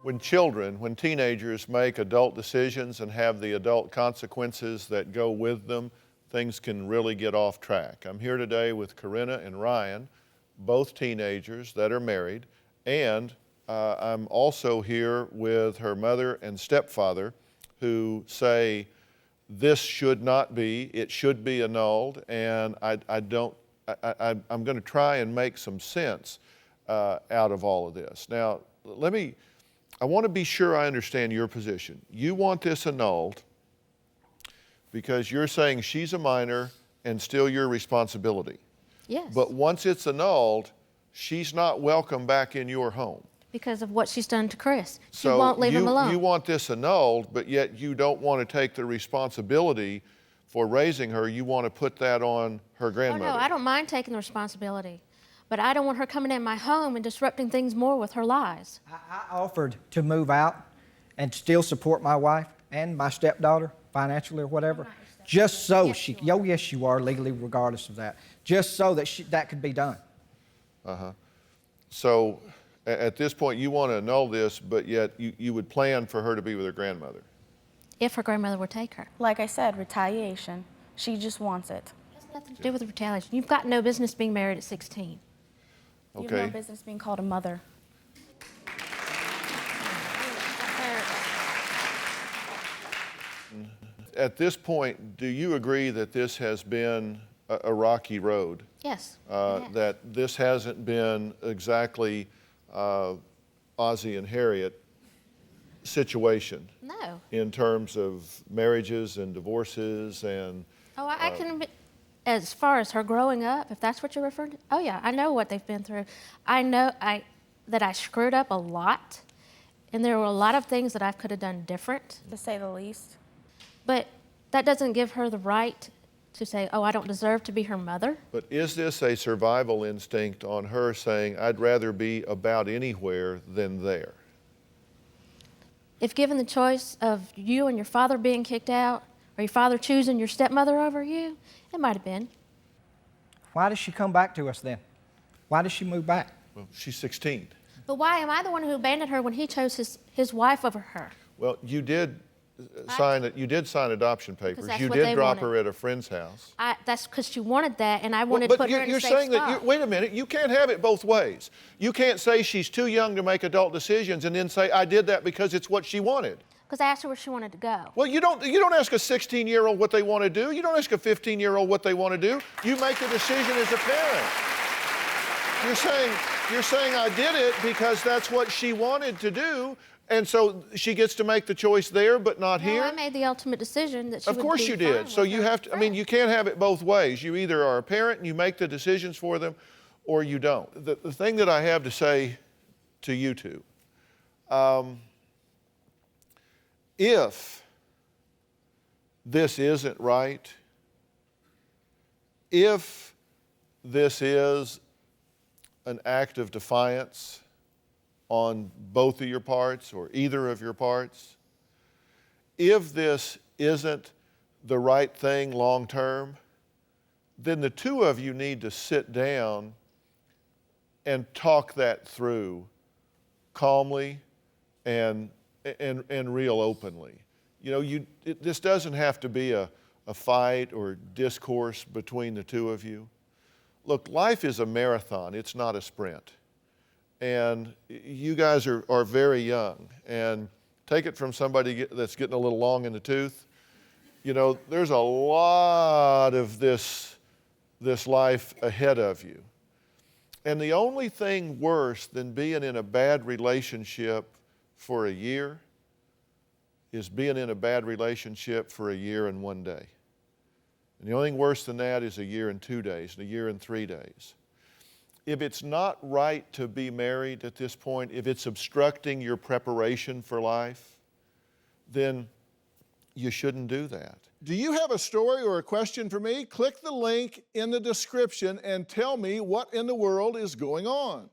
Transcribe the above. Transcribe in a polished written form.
When teenagers make adult decisions and have the adult consequences that go with them, things can really get off track. I'm here today with Corinna and Ryan, both teenagers that are married, and I'm also here with her mother and stepfather who say this should not be, it should be annulled, and I'm going to try and make some sense out of all of this. Now, I want to be sure I understand your position. You want this annulled because you're saying she's a minor and still your responsibility. Yes. But once it's annulled, she's not welcome back in your home. Because of what she's done to Chris. She So won't leave him alone. You want this annulled, but yet you don't want to take the responsibility for raising her. You want to put that on her grandmother. Oh, no, I don't mind taking the responsibility. But I don't want her coming in my home and disrupting things more with her lies. I offered to move out and still support my wife and my stepdaughter financially or whatever, just so yes, she, you are. oh yes you are, legally regardless of that, just so that that could be done. So at this point, you want to annul this, but yet you would plan for her to be with her grandmother. If her grandmother would take her. Like I said, retaliation. She just wants it. It has nothing to do with retaliation. You've got no business being married at 16. You Okay. have no business being called a mother. At this point, do you agree that this has been a rocky road? Yes. That this hasn't been exactly Ozzie and Harriet situation No. in terms of marriages and divorces and Oh, I can admit, as far as her growing up, if that's what you're referring to, oh yeah, I know what they've been through. I know that I screwed up a lot, and there were a lot of things that I could have done different. To say the least. But that doesn't give her the right to say, oh, I don't deserve to be her mother. But is this a survival instinct on her saying, I'd rather be about anywhere than there? If given the choice of you and your father being kicked out, or your father choosing your stepmother over you, it might have been. Why does she come back to us then? Why does she move back? Well, she's 16. But why am I the one who abandoned her when he chose his wife over her? Well, you did sign adoption papers. that's You what did they drop wanted. her at a friend's house. That's because she wanted that, and I wanted But to put her in you're a safe saying that, spot. wait a minute, you can't have it both ways. You can't say she's too young to make adult decisions and then say, I did that because it's what she wanted. Because I asked her where she wanted to go. Well, you don't ask a 16-year-old what they want to do. You don't ask a 15-year-old what they want to do. You make the decision as a parent. You're saying I did it because that's what she wanted to do, and so she gets to make the choice there, but not here? No, I made the ultimate decision that she Of would course be you fine did. So with you her have to, I mean, you can't have it both ways. You either are a parent and you make the decisions for them, or you don't. The thing that I have to say to you two, if this isn't right, if this is an act of defiance on both of your parts or either of your parts, if this isn't the right thing long term, then the two of you need to sit down and talk that through calmly and real openly. You know, this doesn't have to be a fight or discourse between the two of you. Look, life is a marathon, it's not a sprint. And you guys are very young, and take it from somebody that's getting a little long in the tooth. You know, there's a lot of this life ahead of you. And the only thing worse than being in a bad relationship for a year is being in a bad relationship for a year and 1 day. And the only thing worse than that is a year and 2 days, and a year and 3 days. If it's not right to be married at this point, if it's obstructing your preparation for life, then you shouldn't do that. Do you have a story or a question for me? Click the link in the description and tell me what in the world is going on.